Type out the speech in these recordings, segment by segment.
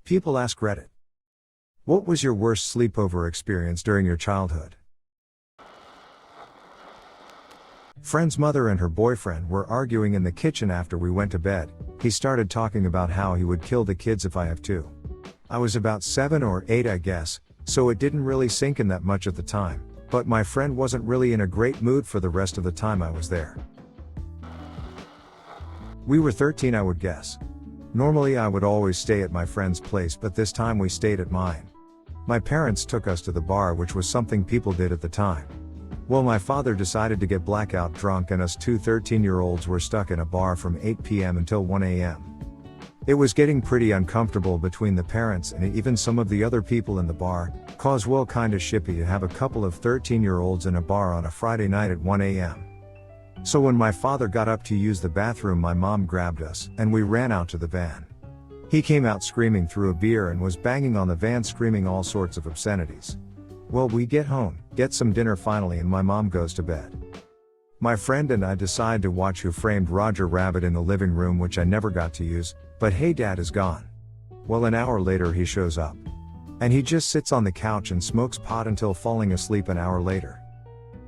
People ask Reddit. What was your worst sleepover experience during your childhood? Friend's mother and her boyfriend were arguing in the kitchen after we went to bed. He started talking about how he would kill the kids if I have to. I was about 7 or 8 I guess, so it didn't really sink in that much at the time, but my friend wasn't really in a great mood for the rest of the time I was there. We were 13 I would guess. Normally I would always stay at my friend's place, but this time we stayed at mine. My parents took us to the bar, which was something people did at the time. Well, my father decided to get blackout drunk and us two 13-year-olds were stuck in a bar from 8 p.m. until 1 a.m. It was getting pretty uncomfortable between the parents and even some of the other people in the bar, 'cause well kinda shippy to have a couple of 13-year-olds in a bar on a Friday night at 1 a.m. So when my father got up to use the bathroom, my mom grabbed us and we ran out to the van. He came out screaming through a beer and was banging on the van screaming all sorts of obscenities. Well, we get home, get some dinner finally, and my mom goes to bed. My friend and I decide to watch Who Framed Roger Rabbit in the living room, which I never got to use, but hey, dad is gone. Well, an hour later he shows up. And he just sits on the couch and smokes pot until falling asleep an hour later.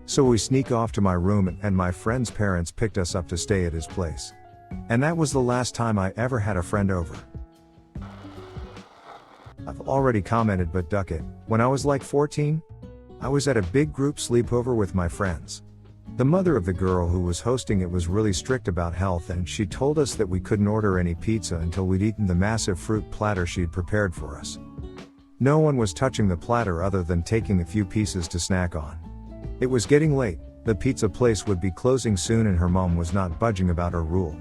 So we sneak off to my room and my friend's parents picked us up to stay at his place. And that was the last time I ever had a friend over. I've already commented, but duck it. When I was like 14, I was at a big group sleepover with my friends. The mother of the girl who was hosting it was really strict about health, and she told us that we couldn't order any pizza until we'd eaten the massive fruit platter she'd prepared for us. No one was touching the platter other than taking a few pieces to snack on. It was getting late, the pizza place would be closing soon, and her mom was not budging about her rule.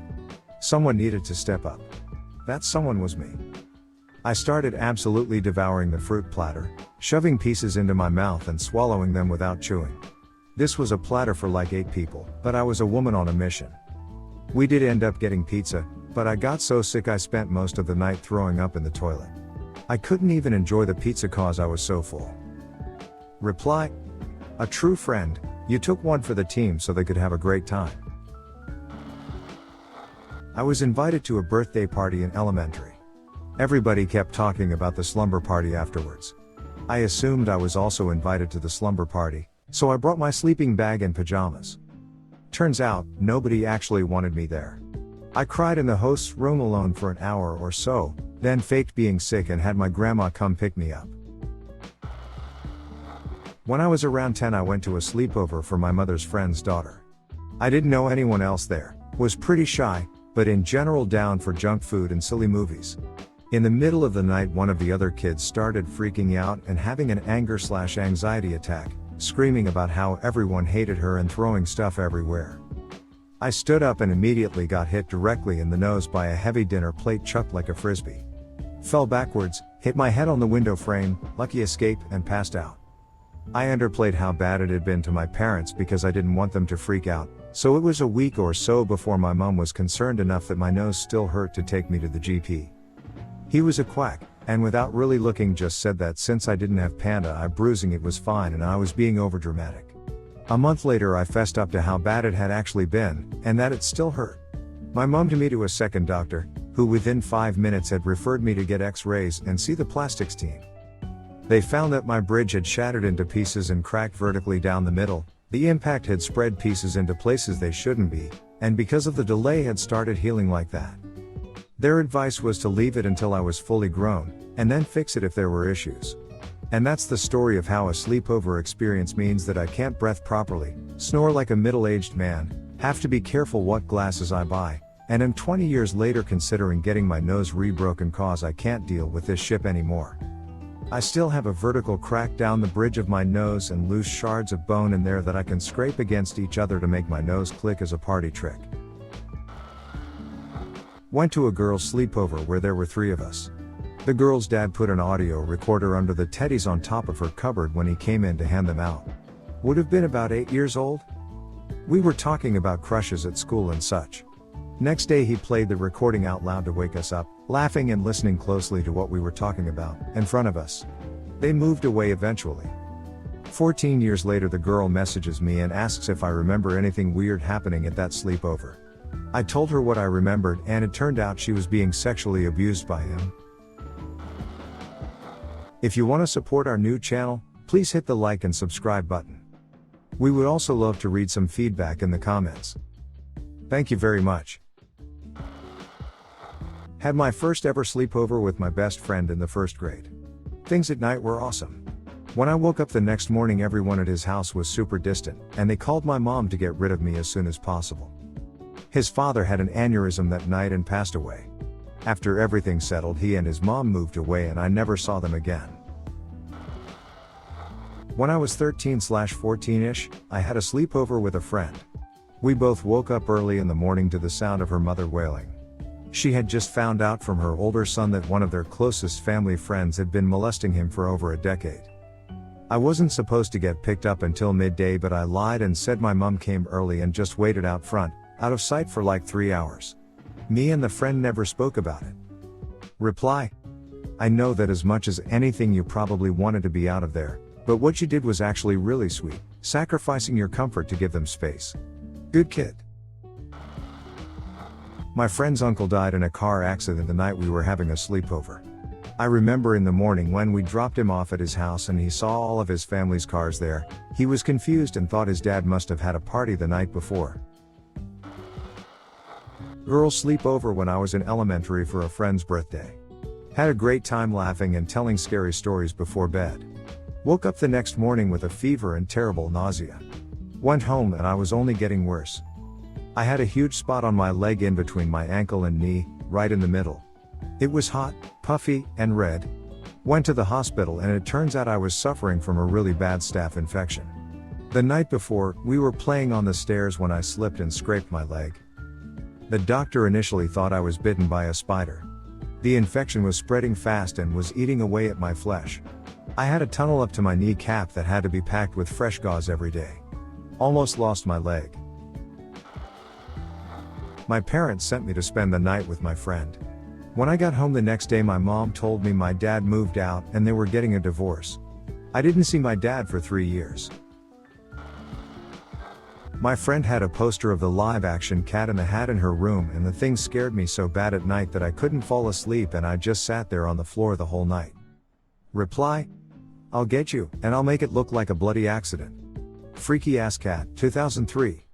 Someone needed to step up. That someone was me. I started absolutely devouring the fruit platter, shoving pieces into my mouth and swallowing them without chewing. This was a platter for like 8 people, but I was a woman on a mission. We did end up getting pizza, but I got so sick I spent most of the night throwing up in the toilet. I couldn't even enjoy the pizza 'cause I was so full. Reply: a true friend, you took one for the team so they could have a great time. I was invited to a birthday party in elementary. Everybody kept talking about the slumber party afterwards. I assumed I was also invited to the slumber party, so I brought my sleeping bag and pajamas. Turns out, nobody actually wanted me there. I cried in the host's room alone for an hour or so, then faked being sick and had my grandma come pick me up. When I was around 10, I went to a sleepover for my mother's friend's daughter. I didn't know anyone else there, was pretty shy, but in general down for junk food and silly movies. In the middle of the night, one of the other kids started freaking out and having an anger/anxiety attack, screaming about how everyone hated her and throwing stuff everywhere. I stood up and immediately got hit directly in the nose by a heavy dinner plate chucked like a frisbee. Fell backwards, hit my head on the window frame, lucky escape, and passed out. I underplayed how bad it had been to my parents because I didn't want them to freak out, so it was a week or so before my mom was concerned enough that my nose still hurt to take me to the GP. He was a quack, and without really looking just said that since I didn't have panda eye bruising it was fine and I was being overdramatic. A month later I fessed up to how bad it had actually been, and that it still hurt. My mom took me to a second doctor, who within 5 minutes had referred me to get x-rays and see the plastics team. They found that my bridge had shattered into pieces and cracked vertically down the middle. The impact had spread pieces into places they shouldn't be, and because of the delay had started healing like that. Their advice was to leave it until I was fully grown, and then fix it if there were issues. And that's the story of how a sleepover experience means that I can't breathe properly, snore like a middle-aged man, have to be careful what glasses I buy, and am 20 years later considering getting my nose rebroken 'cause I can't deal with this ship anymore. I still have a vertical crack down the bridge of my nose and loose shards of bone in there that I can scrape against each other to make my nose click as a party trick. Went to a girl's sleepover where there were 3 of us. The girl's dad put an audio recorder under the teddies on top of her cupboard when he came in to hand them out. Would have been about 8 years old. We were talking about crushes at school and such. Next day he played the recording out loud to wake us up, laughing and listening closely to what we were talking about, in front of us. They moved away eventually. 14 years later the girl messages me and asks if I remember anything weird happening at that sleepover. I told her what I remembered, and it turned out she was being sexually abused by him. If you want to support our new channel, please hit the like and subscribe button. We would also love to read some feedback in the comments. Thank you very much. Had my first ever sleepover with my best friend in the first grade. Things at night were awesome. When I woke up the next morning, everyone at his house was super distant, and they called my mom to get rid of me as soon as possible. His father had an aneurysm that night and passed away. After everything settled, he and his mom moved away and I never saw them again. When I was 13/14-ish, I had a sleepover with a friend. We both woke up early in the morning to the sound of her mother wailing. She had just found out from her older son that one of their closest family friends had been molesting him for over a decade. I wasn't supposed to get picked up until midday, but I lied and said my mom came early and just waited out front, out of sight for like 3 hours. Me and the friend never spoke about it. Reply: I know that as much as anything you probably wanted to be out of there, but what you did was actually really sweet, sacrificing your comfort to give them space. Good kid. My friend's uncle died in a car accident the night we were having a sleepover. I remember in the morning when we dropped him off at his house and he saw all of his family's cars there, he was confused and thought his dad must have had a party the night before. Girls sleepover when I was in elementary for a friend's birthday. Had a great time laughing and telling scary stories before bed. Woke up the next morning with a fever and terrible nausea. Went home and I was only getting worse. I had a huge spot on my leg in between my ankle and knee, right in the middle. It was hot, puffy, and red. Went to the hospital and it turns out I was suffering from a really bad staph infection. The night before, we were playing on the stairs when I slipped and scraped my leg. The doctor initially thought I was bitten by a spider. The infection was spreading fast and was eating away at my flesh. I had a tunnel up to my kneecap that had to be packed with fresh gauze every day. Almost lost my leg. My parents sent me to spend the night with my friend. When I got home the next day, my mom told me my dad moved out and they were getting a divorce. I didn't see my dad for 3 years. My friend had a poster of the live-action Cat in the Hat in her room, and the thing scared me so bad at night that I couldn't fall asleep and I just sat there on the floor the whole night. Reply: I'll get you, and I'll make it look like a bloody accident. Freaky Ass Cat, 2003.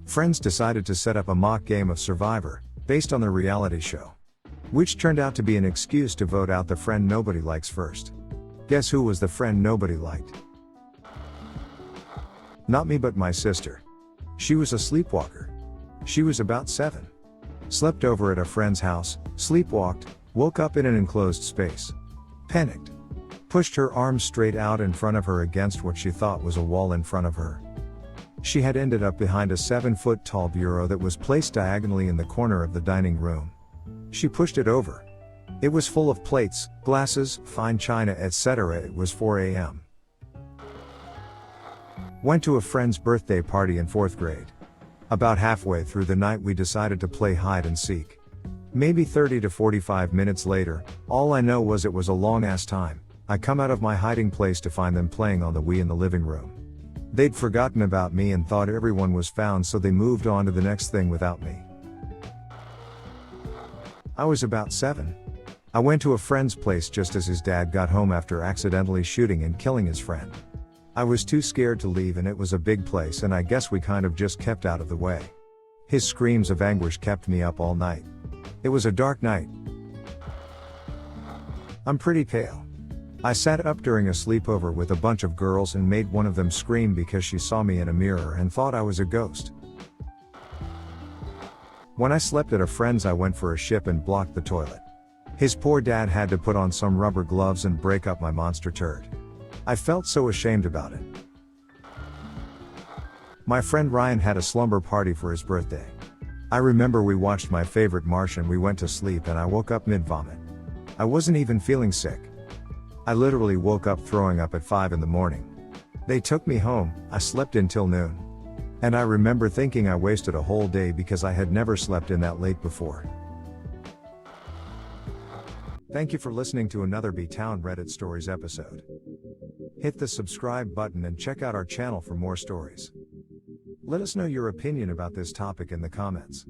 Friends decided to set up a mock game of Survivor, based on the reality show. Which turned out to be an excuse to vote out the friend nobody likes first. Guess who was the friend nobody liked? Not me, but my sister. She was a sleepwalker. She was about 7. Slept over at a friend's house, sleepwalked, woke up in an enclosed space. Panicked. Pushed her arms straight out in front of her against what she thought was a wall in front of her. She had ended up behind a 7-foot tall bureau that was placed diagonally in the corner of the dining room. She pushed it over. It was full of plates, glasses, fine china, etc. It was 4 a.m. Went to a friend's birthday party in 4th grade. About halfway through the night we decided to play hide and seek. Maybe 30 to 45 minutes later, all I know was it was a long ass time, I come out of my hiding place to find them playing on the Wii in the living room. They'd forgotten about me and thought everyone was found, so they moved on to the next thing without me. I was about 7. I went to a friend's place just as his dad got home after accidentally shooting and killing his friend. I was too scared to leave and it was a big place and I guess we kind of just kept out of the way. His screams of anguish kept me up all night. It was a dark night. I'm pretty pale. I sat up during a sleepover with a bunch of girls and made one of them scream because she saw me in a mirror and thought I was a ghost. When I slept at a friend's, I went for a ship and blocked the toilet. His poor dad had to put on some rubber gloves and break up my monster turd. I felt so ashamed about it. My friend Ryan had a slumber party for his birthday. I remember we watched my favorite Martian and we went to sleep and I woke up mid-vomit. I wasn't even feeling sick. I literally woke up throwing up at 5 in the morning. They took me home, I slept until noon. And I remember thinking I wasted a whole day because I had never slept in that late before. Thank you for listening to another B-Town Reddit Stories episode. Hit the subscribe button and check out our channel for more stories. Let us know your opinion about this topic in the comments.